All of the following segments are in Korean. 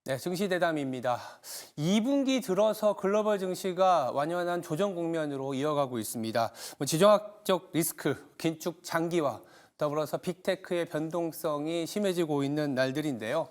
네, 증시대담입니다. 2분기 들어서 글로벌 증시가 완연한 조정 국면으로 이어가고 있습니다. 지정학적 리스크, 긴축 장기화, 더불어서 빅테크의 변동성이 심해지고 있는 날들인데요.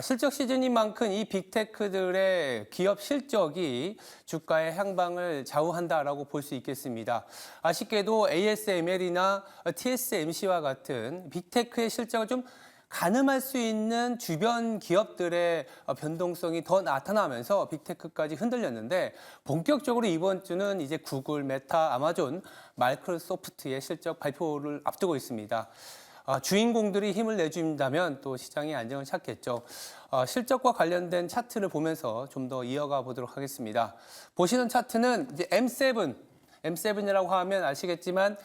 실적 시즌인 만큼 이 빅테크들의 기업 실적이 주가의 향방을 좌우한다라고 볼 수 있겠습니다. 아쉽게도 ASML이나 TSMC와 같은 빅테크의 실적을 좀 가늠할 수 있는 주변 기업들의 변동성이 더 나타나면서 빅테크까지 흔들렸는데 본격적으로 이번 주는 이제 구글, 메타, 아마존, 마이크로소프트의 실적 발표를 앞두고 있습니다. 주인공들이 힘을 내준다면 또 시장이 안정을 찾겠죠. 실적과 관련된 차트를 보면서 좀 더 이어가 보도록 하겠습니다. 보시는 차트는 이제 M7이라고 하면 아시겠지만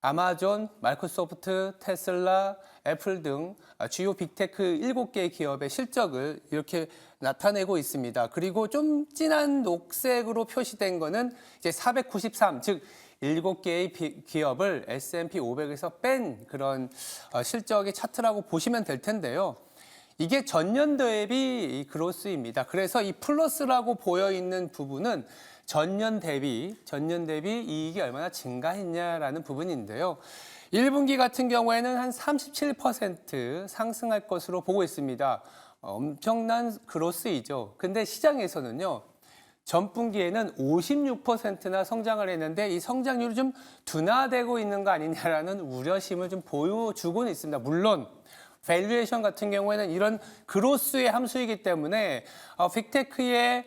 아마존, 마이크로소프트, 테슬라, 애플 등 주요 빅테크 7개의 기업의 실적을 이렇게 나타내고 있습니다. 그리고 좀 진한 녹색으로 표시된 거는 이제 493, 즉 7개의 기업을 S&P 500에서 뺀 그런 실적의 차트라고 보시면 될 텐데요. 이게 전년 대비 그로스입니다. 그래서 이 플러스라고 보여 있는 부분은 전년 대비 이익이 얼마나 증가했냐라는 부분인데요. 1분기 같은 경우에는 한 37% 상승할 것으로 보고 있습니다. 엄청난 그로스이죠. 근데 시장에서는요. 전분기에는 56%나 성장을 했는데 이 성장률이 좀 둔화되고 있는 거 아니냐라는 우려심을 좀 보여주고는 있습니다. 물론 밸류에이션 같은 경우에는 이런 그로스의 함수이기 때문에 빅테크의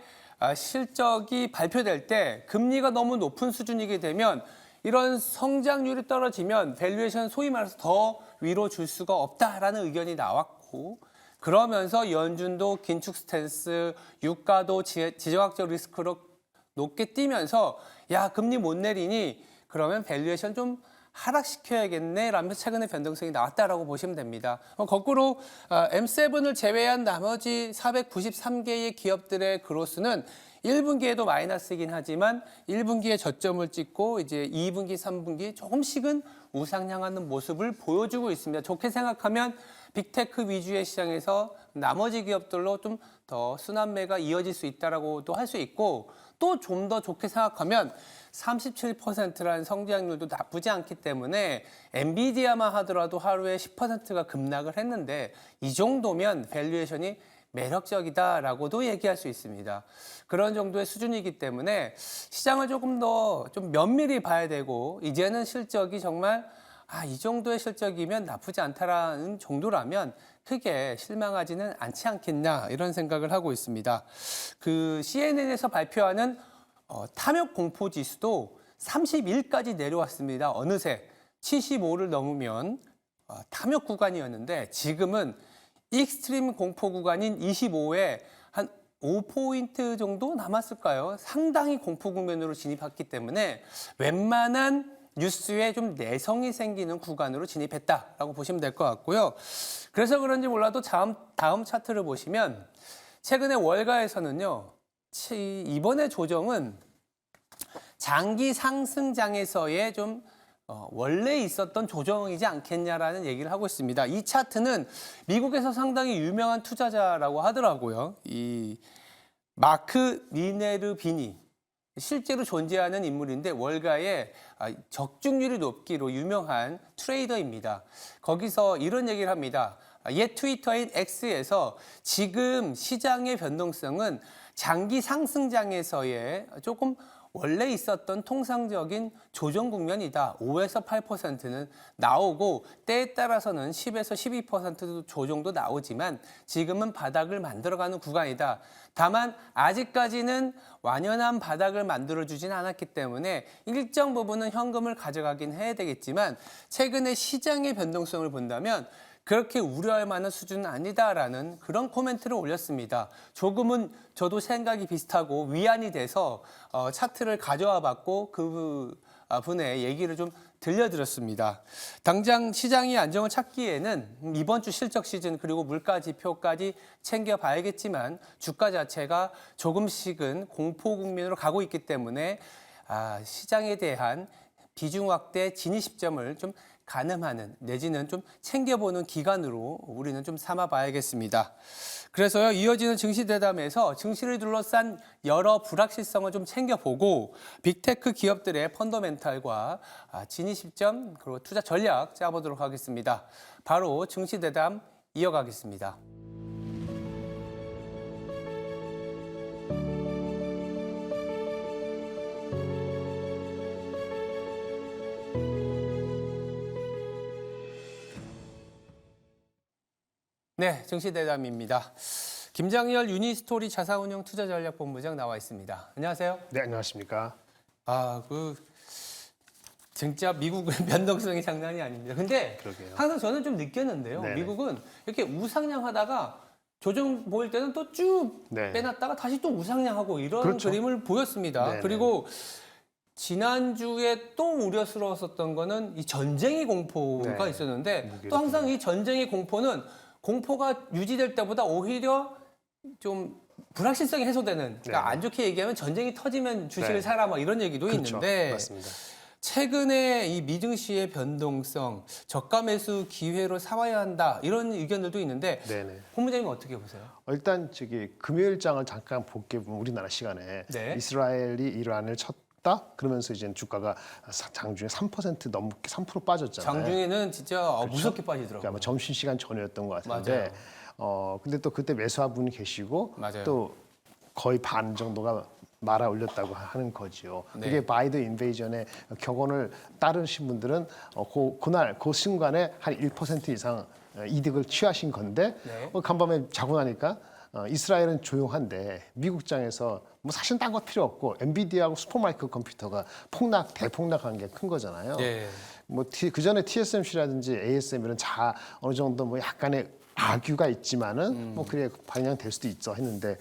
실적이 발표될 때 금리가 너무 높은 수준이게 되면 이런 성장률이 떨어지면 밸류에이션 소위 말해서 더 위로 줄 수가 없다라는 의견이 나왔고 그러면서 연준도 긴축 스탠스, 유가도 지정학적 리스크로 높게 뛰면서 야 금리 못 내리니 그러면 밸류에이션 좀 하락시켜야겠네 라면서 최근에 변동성이 나왔다라고 보시면 됩니다. 거꾸로 M7을 제외한 나머지 493개의 기업들의 그로스는 1분기에도 마이너스이긴 하지만 1분기에 저점을 찍고 이제 2분기, 3분기 조금씩은 우상향하는 모습을 보여주고 있습니다. 좋게 생각하면 빅테크 위주의 시장에서 나머지 기업들로 좀 더 순환매가 이어질 수 있다라고도 할 수 있고 또 좀 더 좋게 생각하면 37%라는 성장률도 나쁘지 않기 때문에 엔비디아만 하더라도 하루에 10%가 급락을 했는데 이 정도면 밸류에이션이 매력적이다라고도 얘기할 수 있습니다. 그런 정도의 수준이기 때문에 시장을 조금 더 좀 면밀히 봐야 되고 이제는 실적이 정말 이 정도의 실적이면 나쁘지 않다라는 정도라면 크게 실망하지는 않지 않겠냐 이런 생각을 하고 있습니다. 그 CNN에서 발표하는 탐욕 공포 지수도 31까지 내려왔습니다. 어느새 75를 넘으면 탐욕 구간이었는데 지금은 익스트림 공포 구간인 25에 한 5포인트 정도 남았을까요? 상당히 공포 국면으로 진입했기 때문에 웬만한 뉴스에 좀 내성이 생기는 구간으로 진입했다라고 보시면 될 것 같고요. 그래서 그런지 몰라도 다음 차트를 보시면 최근에 월가에서는요. 이번에 조정은 장기 상승장에서의 좀 원래 있었던 조정이지 않겠냐라는 얘기를 하고 있습니다. 이 차트는 미국에서 상당히 유명한 투자자라고 하더라고요. 이 마크 미네르비니 실제로 존재하는 인물인데 월가의 적중률이 높기로 유명한 트레이더입니다. 거기서 이런 얘기를 합니다. 옛 트위터인 X에서 지금 시장의 변동성은 장기 상승장에서의 조금 원래 있었던 통상적인 조정 국면이다. 5에서 8%는 나오고 때에 따라서는 10에서 12% 조정도 나오지만 지금은 바닥을 만들어가는 구간이다. 다만 아직까지는 완연한 바닥을 만들어주진 않았기 때문에 일정 부분은 현금을 가져가긴 해야 되겠지만 최근에 시장의 변동성을 본다면 그렇게 우려할 만한 수준은 아니다라는 그런 코멘트를 올렸습니다. 조금은 저도 생각이 비슷하고 위안이 돼서 차트를 가져와 봤고 그 분의 얘기를 좀 들려드렸습니다. 당장 시장이 안정을 찾기에는 이번 주 실적 시즌 그리고 물가 지표까지 챙겨봐야겠지만 주가 자체가 조금씩은 공포 국면으로 가고 있기 때문에 시장에 대한 비중 확대 진입 시점을 좀 가늠하는 내지는 좀 챙겨보는 기간으로 우리는 좀 삼아봐야겠습니다. 그래서요, 이어지는 증시 대담에서 증시를 둘러싼 여러 불확실성을 좀 챙겨보고 빅테크 기업들의 펀더멘탈과 진입 시점 그리고 투자 전략 짜보도록 하겠습니다. 바로 증시 대담 이어가겠습니다. 네, 증시대담입니다. 김장열 유니스토리 자산운용 투자전략본부장 나와 있습니다. 안녕하세요. 네, 안녕하십니까. 진짜 미국은 변동성이 장난이 아닙니다. 근데 그러게요. 항상 저는 좀 느꼈는데요. 네네. 미국은 이렇게 우상향하다가 조정 보일 때는 또 쭉 네. 빼놨다가 다시 또 우상향하고 이런 그렇죠. 그림을 보였습니다. 네네. 그리고 지난주에 또 우려스러웠었던 거는 이 전쟁의 공포가 네. 있었는데 또 항상 이 전쟁의 공포는 공포가 유지될 때보다 오히려 좀 불확실성이 해소되는, 그러니까 네. 안 좋게 얘기하면 전쟁이 터지면 주식을 네. 사라 막 이런 얘기도 그렇죠. 있는데 맞습니다. 최근에 이 미증시의 변동성, 저가 매수 기회로 삼아야 한다 이런 의견들도 있는데 네네. 본부장님 어떻게 보세요? 일단 금요일장을 잠깐 볼게 보면 우리나라 시간에 네. 이스라엘이 이란을 쳤다 그러면서 이제 주가가 장중에 3% 넘게 3% 빠졌잖아요. 장중에는 진짜 무섭게 빠지더라고요. 그러니까 아마 점심 시간 전이었던 것 같은데. 근데 또 그때 매수화분이 계시고 맞아요. 또 거의 반 정도가 말아 올렸다고 하는 거지요. 네. 그게 바이드 인베이전의 격언을 따르신 분들은 그날 그 순간에 한 1% 이상 이득을 취하신 건데 네. 간밤에 자고 나니까 이스라엘은 조용한데 미국장에서 뭐 사실 딴 거 필요 없고 엔비디아하고 슈퍼마이크로 컴퓨터가 대폭락한 게 큰 거잖아요. 네. 뭐 그 전에 TSMC라든지 ASM 이런 어느 정도 뭐 약간의 악유가 있지만은 뭐 그래 반영될 수도 있어 했는데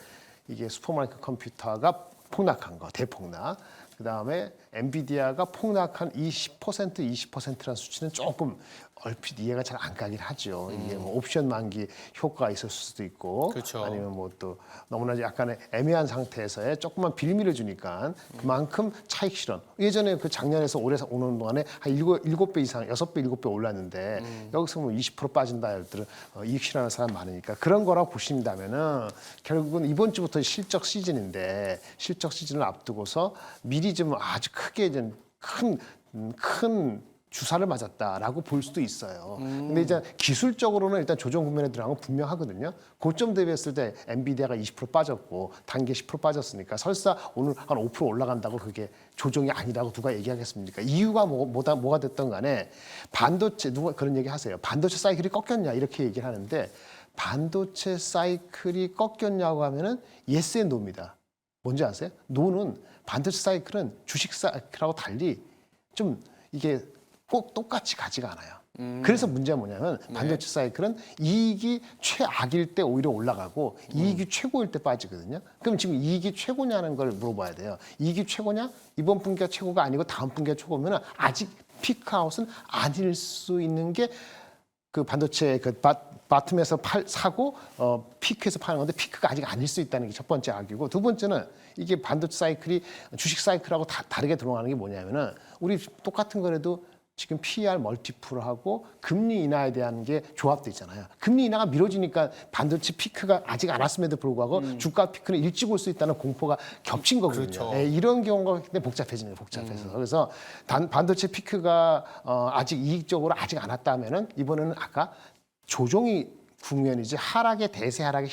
이게 슈퍼마이크 컴퓨터가 폭락한 거 대폭락. 그다음에 엔비디아가 폭락한 20%라는 수치는 조금 얼핏 이해가 잘 안 가긴 하죠. 이게 뭐 옵션 만기 효과가 있을 수도 있고 그렇죠. 아니면 뭐 또 너무나 약간의 애매한 상태에서의 조금만 빌미를 주니까 그만큼 차익 실현. 예전에 그 작년에서 올해 오는 동안에 한 7배 이상, 6배, 7배 올랐는데 여기서 뭐 20% 빠진다 할 때는 이익 실현하는 사람 많으니까 그런 거라고 보신다면은 결국은 이번 주부터 실적 시즌인데 실적 시즌을 앞두고서 미리 좀 아주 크게 좀 큰 주사를 맞았다라고 볼 수도 있어요. 근데 이제 기술적으로는 일단 조정 국면에 들어간 건 분명하거든요. 고점 대비했을 때 엔비디아가 20% 빠졌고 단기 10% 빠졌으니까 설사 오늘 한 5% 올라간다고 그게 조정이 아니라고 누가 얘기하겠습니까? 이유가 뭐가 됐든 간에 반도체 누가 그런 얘기 하세요. 반도체 사이클이 꺾였냐 이렇게 얘기를 하는데 반도체 사이클이 꺾였냐고 하면은 예스 앤 노입니다. 뭔지 아세요? 노는 반도체 사이클은 주식 사이클하고 달리 좀 이게 꼭 똑같이 가지가 않아요. 그래서 문제가 뭐냐면 반도체 사이클은 이익이 최악일 때 오히려 올라가고 이익이 최고일 때 빠지거든요. 그럼 지금 이익이 최고냐는 걸 물어봐야 돼요. 이익이 최고냐? 이번 분기가 최고가 아니고 다음 분기가 최고면 아직 피크아웃은 아닐 수 있는 게 그 반도체 바텀에서 사고 피크에서 파는 건데 피크가 아직 아닐 수 있다는 게 첫 번째 악이고 두 번째는 이게 반도체 사이클이 주식 사이클하고 다르게 들어가는 게 뭐냐면은 우리 똑같은 거라도 지금 PER 멀티플하고 금리 인하에 대한 게 조합돼 있잖아요. 금리 인하가 미뤄지니까 반도체 피크가 아직 안 왔음에도 불구하고 주가 피크는 일찍 올 수 있다는 공포가 겹친 거거든요. 그렇죠. 예, 이런 경우가 굉장히 복잡해지네요. 복잡해서. 그래서 반도체 피크가 아직 이익적으로 아직 안 왔다면은 이번에는 아까 조정이 국면이지 하락의 대세 하락의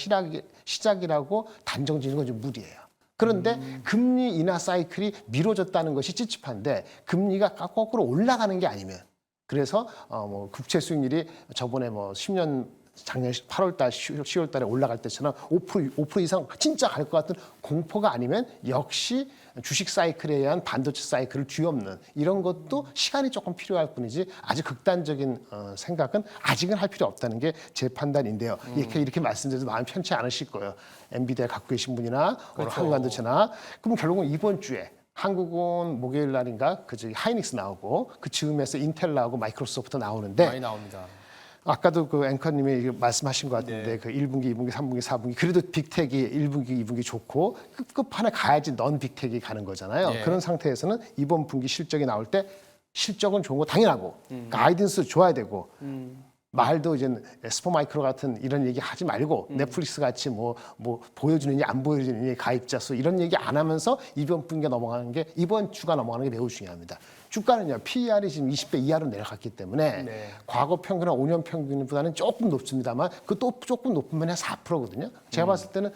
시작이라고 단정 지는 건 좀 무리예요. 그런데 금리 인하 사이클이 미뤄졌다는 것이 찝찝한데 금리가 거꾸로 올라가는 게 아니면 그래서 뭐 국채 수익률이 저번에 뭐 10년 작년 8월 달, 10월 달에 올라갈 때처럼 5% 이상 진짜 갈 것 같은 공포가 아니면 역시 주식 사이클에 의한 반도체 사이클을 뒤엎는 이런 것도 시간이 조금 필요할 뿐이지 아주 극단적인 생각은 아직은 할 필요 없다는 게 제 판단인데요. 이렇게 말씀드려도 마음 편치 않으실 거예요. 엔비디아 갖고 계신 분이나 오늘 한국반도체나 그럼 결국은 이번 주에 한국은 목요일 날인가 하이닉스 나오고 그 즈음에서 인텔 나오고 마이크로소프트 나오는데 많이 나옵니다. 아까도 그 앵커님이 말씀하신 것 같은데 네. 그 1분기, 2분기, 3분기, 4분기 그래도 빅텍이 1분기, 2분기 좋고 끝판에 가야지 넌 빅텍이 가는 거잖아요. 네. 그런 상태에서는 이번 분기 실적이 나올 때 실적은 좋은 거 당연하고 가이던스 줘야 되고 말도 이제 슈퍼마이크로 같은 이런 얘기 하지 말고 넷플릭스 같이 뭐 보여주느냐 안 보여주느냐 가입자 수 이런 얘기 안 하면서 이번 분기가 넘어가는 게 이번 주가 넘어가는 게 매우 중요합니다. 주가는요 PER이 지금 20배 이하로 내려갔기 때문에 네. 과거 평균이나 5년 평균보다는 조금 높습니다만 그 또 조금 높으면 한 4%거든요. 제가 봤을 때는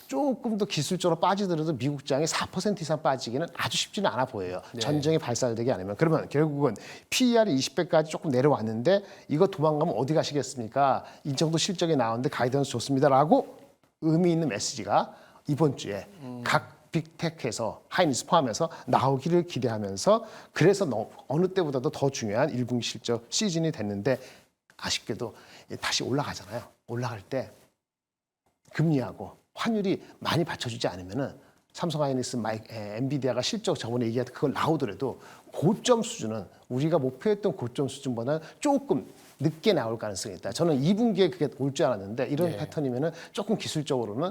조금 더 기술적으로 빠지더라도 미국장이 4% 이상 빠지기는 아주 쉽지는 않아 보여요. 네. 전쟁이 발살되지 않으면. 그러면 결국은 PER이 20배까지 조금 내려왔는데 이거 도망가면 어디 가시겠습니까? 이 정도 실적이 나오는데 가이던스 좋습니다라고 의미 있는 메시지가 이번 주에 각 빅테크에서 하이닉스 포함해서 나오기를 기대하면서 그래서 어느 때보다도 더 중요한 1분기 실적 시즌이 됐는데 아쉽게도 다시 올라가잖아요. 올라갈 때 금리하고 환율이 많이 받쳐주지 않으면은 삼성 하이닉스, 엔비디아가 실적 저번에 얘기했던 그걸 나오더라도 고점 수준은 우리가 목표했던 고점 수준보다는 조금 늦게 나올 가능성이 있다. 저는 2분기에 그게 올 줄 알았는데 이런 네. 패턴이면은 조금 기술적으로는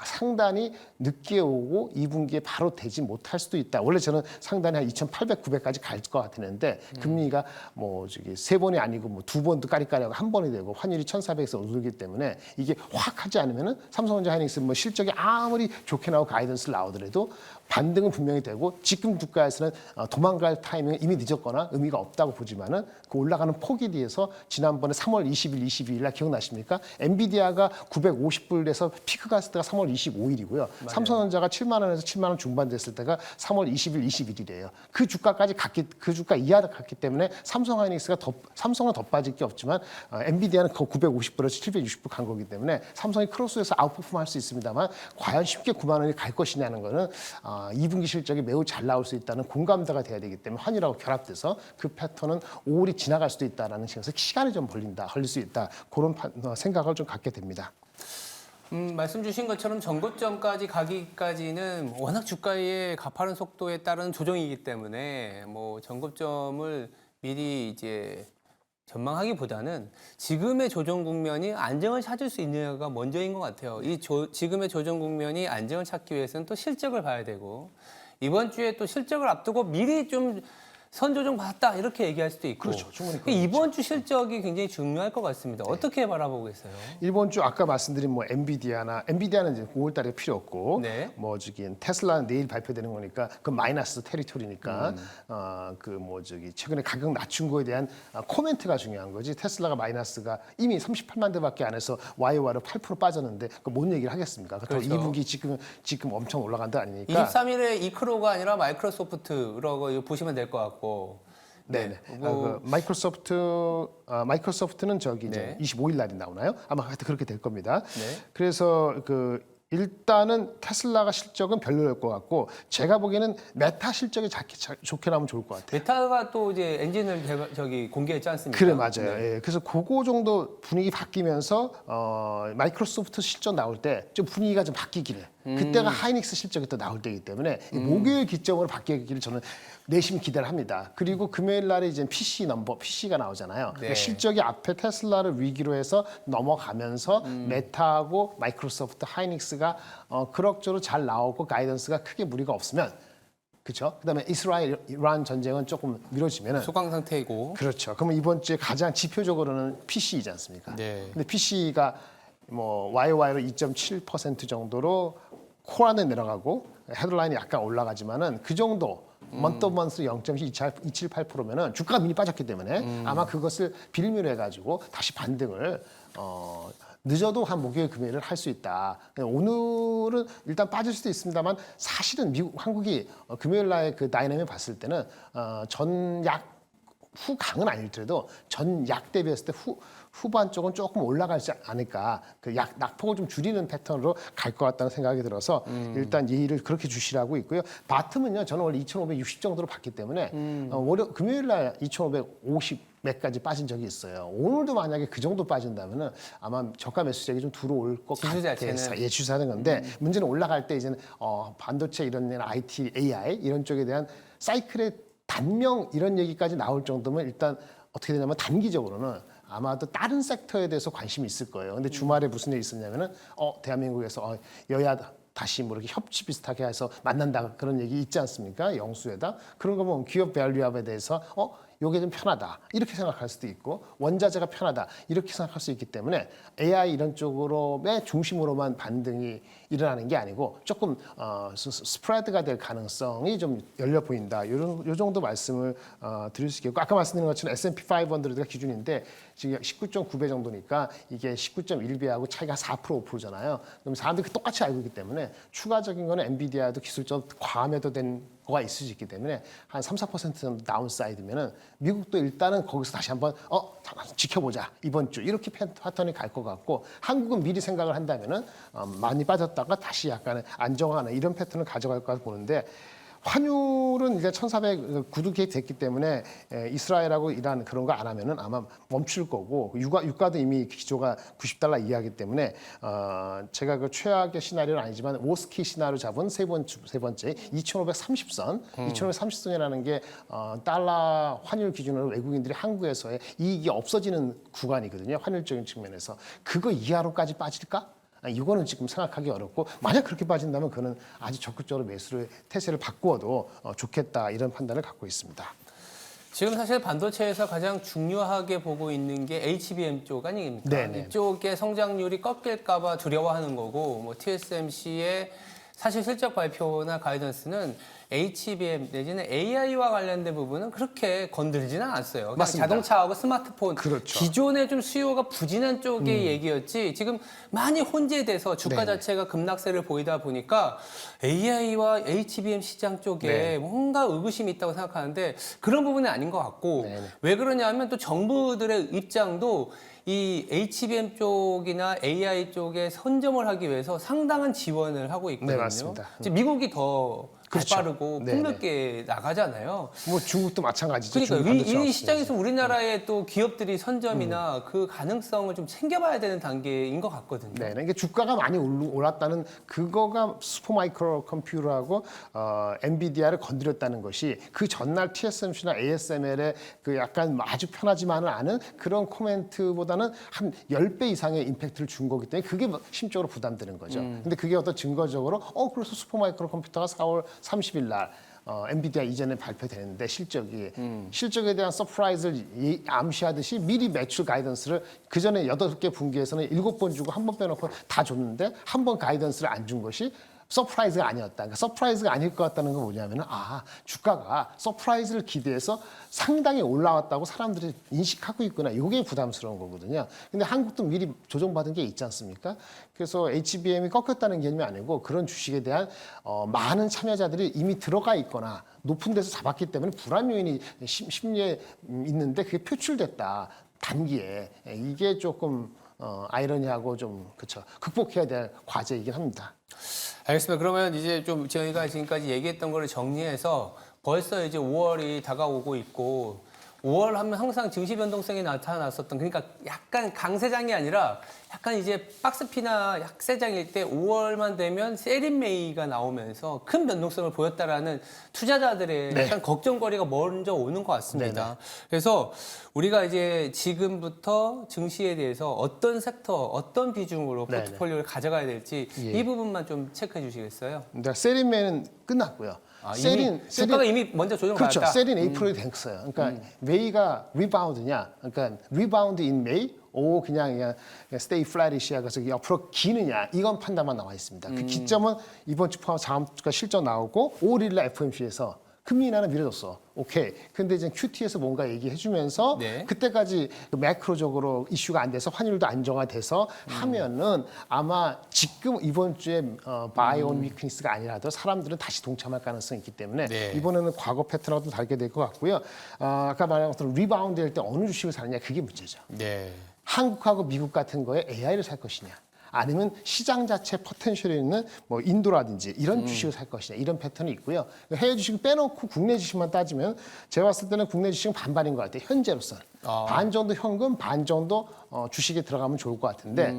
상단이 늦게 오고 2분기에 바로 되지 못할 수도 있다. 원래 저는 상단이 한 2,800, 900까지 갈 것 같았는데 금리가 뭐 저기 세 번이 아니고 뭐 두 번도 까리까리하고 한 번이 되고 환율이 1,400에서 오르기 때문에 이게 확 하지 않으면은 삼성전자 하이닉스 뭐 실적이 아무리 좋게 나오고 가이던스를 나오더라도 반등은 분명히 되고 지금 주가에서는 도망갈 타이밍은 이미 늦었거나 의미가 없다고 보지만은 그 올라가는 폭에 대해서 지난번에 3월 20일, 22일 날 기억나십니까? 엔비디아가 950불에서 피크 갔을 때가 3월 25일이고요. 삼성전자가 7만 원에서 7만 원 중반 됐을 때가 3월 20일, 21일이에요. 그 주가까지 그 주가 이하로 갔기 때문에 삼성 하이닉스가 삼성은 더 빠질 게 없지만 엔비디아는 그 950불에서 760불 간 거기 때문에 삼성이 크로스에서 아웃퍼폼 할 수 있습니다만 과연 쉽게 9만 원이 갈 것이냐는 거는 2분기 실적이 매우 잘 나올 수 있다는 공감대가 돼야 되기 때문에 환율하고 결합돼서 그 패턴은 5월이 지나갈 수도 있다라는 식에서 시간이 좀 걸릴 수 있다. 그런 생각을 좀 갖게 됩니다. 말씀 주신 것처럼 전고점까지 가기까지는 워낙 주가의 가파른 속도에 따른 조정이기 때문에 뭐 전고점을 미리 이제 전망하기보다는 지금의 조정 국면이 안정을 찾을 수 있느냐가 먼저인 것 같아요. 지금의 조정 국면이 안정을 찾기 위해서는 또 실적을 봐야 되고 이번 주에 또 실적을 앞두고 미리 좀 선조정 받았다 이렇게 얘기할 수도 있고 그렇죠. 충분히 이번 주 실적이 굉장히 중요할 것 같습니다. 어떻게 바라보고 계세요? 이번 주 아까 말씀드린 뭐 엔비디아는 이제 5월달에 필요 없고 네. 뭐 저기 테슬라는 내일 발표되는 거니까 그 마이너스 테리토리니까 그 뭐 저기 최근에 가격 낮춘 거에 대한 코멘트가 중요한 거지. 테슬라가 마이너스가 이미 38만 대밖에 안 해서 YOY로 8% 빠졌는데 그 뭔 얘기를 하겠습니까? 그렇죠. 2분기 지금 엄청 올라간 데 아니니까. 23일에 이크로가 아니라 마이크로소프트라고 이거 보시면 될 것 같고. 네네. 뭐, 마이크로소프트는 저기 네. 이제 25일 날이 나오나요? 아마 하여튼 그렇게 될 겁니다. 네. 그래서 일단은 테슬라가 실적은 별로일 것 같고 제가 보기에는 메타 실적이 좋게 나오면 좋을 것 같아요. 메타가 또 이제 엔진을 공개했지 않습니까? 그래 맞아요. 예. 그래서 그거 정도 분위기 바뀌면서 마이크로소프트 실적 나올 때 좀 분위기가 좀 바뀌기를. 그때가 하이닉스 실적이 또 나올 때이기 때문에 이 목요일 기점으로 바뀌기를 저는 내심 기대를 합니다. 그리고 금요일 날에 이제 PC가 나오잖아요. 네. 그러니까 실적이 앞에 테슬라를 위기로 해서 넘어가면서 메타하고 마이크로소프트, 하이닉스가 그럭저럭 잘 나오고 가이던스가 크게 무리가 없으면 그렇죠. 그다음에 이스라엘 이란 전쟁은 조금 미뤄지면은 소강 상태이고. 그렇죠. 그러면 이번 주에 가장 지표적으로는 PC이지 않습니까? 네. 근데 PC가 뭐 YOY로 2.7% 정도로 코어는 내려가고 헤드라인이 약간 올라가지만은 그 정도 먼트 0.278%면은 주가가 미리 빠졌기 때문에 아마 그것을 빌미로 해가지고 다시 반등을 늦어도 한 목요일 금요일을 할 수 있다. 오늘은 일단 빠질 수도 있습니다만 사실은 한국이 금요일 날 그 다이내믹 봤을 때는 전약 후강은 아닐지라도 전약 대비했을 때 후반 쪽은 조금 올라가지 않을까. 그 낙폭을 좀 줄이는 패턴으로 갈 것 같다는 생각이 들어서 일단 예의를 그렇게 주시라고 있고요. 바텀은요, 저는 원래 2,560 정도로 봤기 때문에 금요일 날 2,550 몇까지 빠진 적이 있어요. 오늘도 만약에 그 정도 빠진다면은 아마 저가 매수세력이 좀 들어올 것 지수 자체는. 같아서 주사하는 건데 문제는 올라갈 때 이제는 반도체 이런 데나 IT, AI 이런 쪽에 대한 사이클의 단명 이런 얘기까지 나올 정도면 일단 어떻게 되냐면 단기적으로는 아마도 다른 섹터에 대해서 관심이 있을 거예요. 근데 주말에 무슨 일이 있었냐면은 대한민국에서 여야 다시 뭐 이렇게 협치 비슷하게 해서 만난다 그런 얘기 있지 않습니까? 영수회담 그런 거 보면 기업 밸류업에 대해서 요게 좀 편하다 이렇게 생각할 수도 있고 원자재가 편하다 이렇게 생각할 수 있기 때문에 AI 이런 쪽으로의 중심으로만 반등이 일어나는 게 아니고 조금 스프레드가 될 가능성이 좀 열려 보인다. 요 정도 말씀을 드릴 수 있겠고 아까 말씀드린 것처럼 S&P 500가 기준인데 지금 19.9배 정도니까 이게 19.1배하고 차이가 4% 5%잖아요. 그럼 사람들이 똑같이 알고 있기 때문에 추가적인 거는 엔비디아도 기술적 과감해도 된 거가 있을 수 있기 때문에 한 3, 4% 정도 다운사이드면은 미국도 일단은 거기서 다시 한번 지켜보자 이번 주 이렇게 패턴이 갈 것 같고 한국은 미리 생각을 한다면은 많이 빠졌다가 다시 약간 안정화하는 이런 패턴을 가져갈 것 보는데 환율은 이제 1,400 구두개 됐기 때문에 이스라엘하고 이란 그런 거 안 하면은 아마 멈출 거고 유가도 이미 기조가 $90 이하이기 때문에 제가 그 최악의 시나리오는 아니지만 워스키 시나리오 잡은 세 번째 2,530선, 2,530선이라는 게 달러 환율 기준으로 외국인들이 한국에서의 이익이 없어지는 구간이거든요. 환율적인 측면에서 그거 이하로까지 빠질까? 이거는 지금 생각하기 어렵고 만약 그렇게 빠진다면 그는 아주 적극적으로 매수를 태세를 바꾸어도 좋겠다 이런 판단을 갖고 있습니다. 지금 사실 반도체에서 가장 중요하게 보고 있는 게 HBM 쪽 아닙니까? 네네. 이쪽의 성장률이 꺾일까 봐 두려워하는 거고 뭐 TSMC의 사실 실적 발표나 가이던스는 HBM 내지는 AI와 관련된 부분은 그렇게 건드리지는 않았어요. 그냥 맞습니다. 자동차하고 스마트폰 그렇죠. 기존에 좀 수요가 부진한 쪽의 얘기였지 지금 많이 혼재돼서 주가 네네. 자체가 급락세를 보이다 보니까 AI와 HBM 시장 쪽에 네. 뭔가 의구심이 있다고 생각하는데 그런 부분은 아닌 것 같고 네네. 왜 그러냐면 또 정부들의 입장도 이 HBM 쪽이나 AI 쪽에 선점을 하기 위해서 상당한 지원을 하고 있거든요. 네, 맞습니다. 이제 미국이 더 그렇죠. 빠르고 네네. 폭넓게 나가잖아요. 뭐 중국도 마찬가지죠. 그러니까 중국 반도체 이 업체에서. 시장에서 우리나라의 또 기업들이 선점이나 그 가능성을 좀 챙겨봐야 되는 단계인 것 같거든요. 네, 이게 주가가 많이 올랐다는 그거가 슈퍼마이크로 컴퓨터하고 엔비디아를 건드렸다는 것이 그 전날 TSMC나 ASML의 그 약간 아주 편하지만은 않은 그런 코멘트보다는 한 10배 이상의 임팩트를 준 거기 때문에 그게 심적으로 부담되는 거죠. 근데 그게 어떤 증거적으로 그래서 슈퍼마이크로 컴퓨터가 4월 30일 날 엔비디아 이전에 발표되는데 실적에 대한 서프라이즈를 암시하듯이 미리 매출 가이던스를 그 전에 8개 분기에서는 7번 주고 한 번 빼놓고 다 줬는데 한 번 가이던스를 안 준 것이 서프라이즈가 아니었다. 그러니까 서프라이즈가 아닐 것 같다는 건 뭐냐면은 주가가 서프라이즈를 기대해서 상당히 올라왔다고 사람들이 인식하고 있구나. 이게 부담스러운 거거든요. 근데 한국도 미리 조정받은 게 있지 않습니까? 그래서 HBM이 꺾였다는 개념이 아니고 그런 주식에 대한 많은 참여자들이 이미 들어가 있거나 높은 데서 잡았기 때문에 불안 요인이 심리에 있는데 그게 표출됐다. 단기에 이게 조금 아이러니하고 좀 그렇죠. 극복해야 될 과제이긴 합니다. 알겠습니다. 그러면 이제 좀 저희가 지금까지 얘기했던 거를 정리해서 벌써 이제 5월이 다가오고 있고 5월 하면 항상 증시 변동성이 나타났었던 그러니까 약간 강세장이 아니라 약간 이제 박스피나 약세장일 때 5월만 되면 세린메이가 나오면서 큰 변동성을 보였다라는 투자자들의 네. 약간 걱정거리가 먼저 오는 것 같습니다. 네네. 그래서 우리가 이제 지금부터 증시에 대해서 어떤 섹터, 어떤 비중으로 네네. 포트폴리오를 가져가야 될지 예. 이 부분만 좀 체크해 주시겠어요? 근데 세린매는 끝났고요. 주가가 이미 먼저 조정받았다. 그렇죠. 세린 에이프릴이 됐어요. 그러니까 메이가 리바운드냐? 그러니까 리바운드 인 메이 그냥 스테이 플랫이시야 그래서 옆으로 기느냐 이건 판단만 나와 있습니다. 그 기점은 이번 주 포함 다음 주가 실적 나오고 5일날 FOMC에서 금리 인하는 미뤄졌어. 오케이. 근데 이제 QT에서 뭔가 얘기해주면서 네. 그때까지 매크로적으로 이슈가 안 돼서 환율도 안정화돼서 하면은 아마 지금 이번 주에 바이온 위크니스가 아니라도 사람들은 다시 동참할 가능성이 있기 때문에 네. 이번에는 과거 패턴하고도 다르게 될 것 같고요. 아까 말한 것처럼 리바운드 할 때 어느 주식을 사느냐 그게 문제죠. 네. 한국하고 미국 같은 거에 AI를 살 것이냐. 아니면 시장 자체 포텐셜이 있는 뭐 인도라든지 이런 주식을 살 것이냐 이런 패턴이 있고요. 해외 주식을 빼놓고 국내 주식만 따지면 제가 봤을 때는 국내 주식은 반반인 것 같아요. 현재로서는. 반 정도 현금, 반 정도 주식에 들어가면 좋을 것 같은데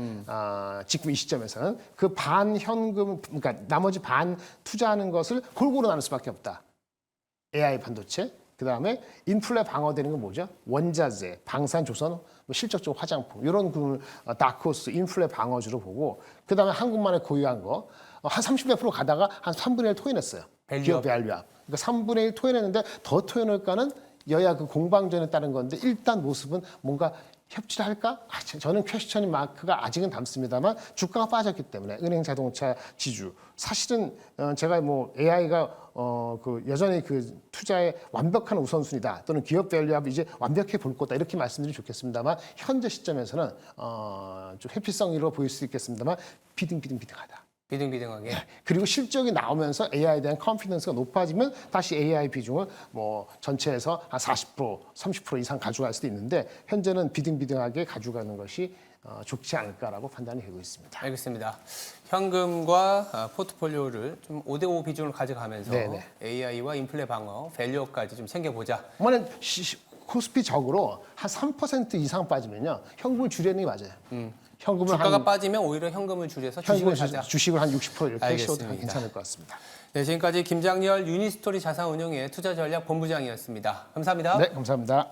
지금 이 시점에서는 그 반 현금, 그러니까 나머지 반 투자하는 것을 골고루 나눌 수밖에 없다. AI 반도체, 그다음에 인플레 방어되는 건 뭐죠? 원자재, 방산조선, 뭐 실적적 화장품 이런 그 다크호스 인플레 방어주로 보고 그다음에 한국만의 고유한 거 한 30몇% 가다가 한 3분의 1 토해냈어요. 밸류업. 기업 밸류업. 그러니까 3분의 1 토해냈는데 더 토해낼까는 여야 그 공방전에 따른 건데 일단 모습은 뭔가 협치를 할까? 저는 퀘스천이 마크가 아직은 담습니다만 주가가 빠졌기 때문에 은행 자동차 지주 사실은 제가 뭐 AI가 그 여전히 그 투자의 완벽한 우선순위다 또는 기업 밸류업 이제 완벽해 볼 거다 이렇게 말씀드리면 좋겠습니다만 현재 시점에서는 좀 회피성으로 보일 수 있겠습니다만 비등하다. 비등비등하게. 그리고 실적이 나오면서 AI에 대한 컨피던스가 높아지면 다시 AI 비중을 뭐 전체에서 한 40%, 30% 이상 가져갈 수도 있는데 현재는 비등비등하게 가져가는 것이 좋지 않을까라고 판단이 되고 있습니다. 알겠습니다. 현금과 포트폴리오를 좀 5대5 비중을 가져가면서 네네. AI와 인플레 방어, 밸류업까지 좀 챙겨보자. 만약 코스피 적으로 한 3% 이상 빠지면요 현금을 줄이는 게 맞아요. 현금을 주가가 빠지면 오히려 현금을 줄여서 주식을 사자. 주식을 한 60% 이렇게 알겠습니다. 씌워도 괜찮을 것 같습니다. 네, 지금까지 김장렬 유니스토리 자산운용의 투자전략본부장이었습니다. 감사합니다. 네, 감사합니다.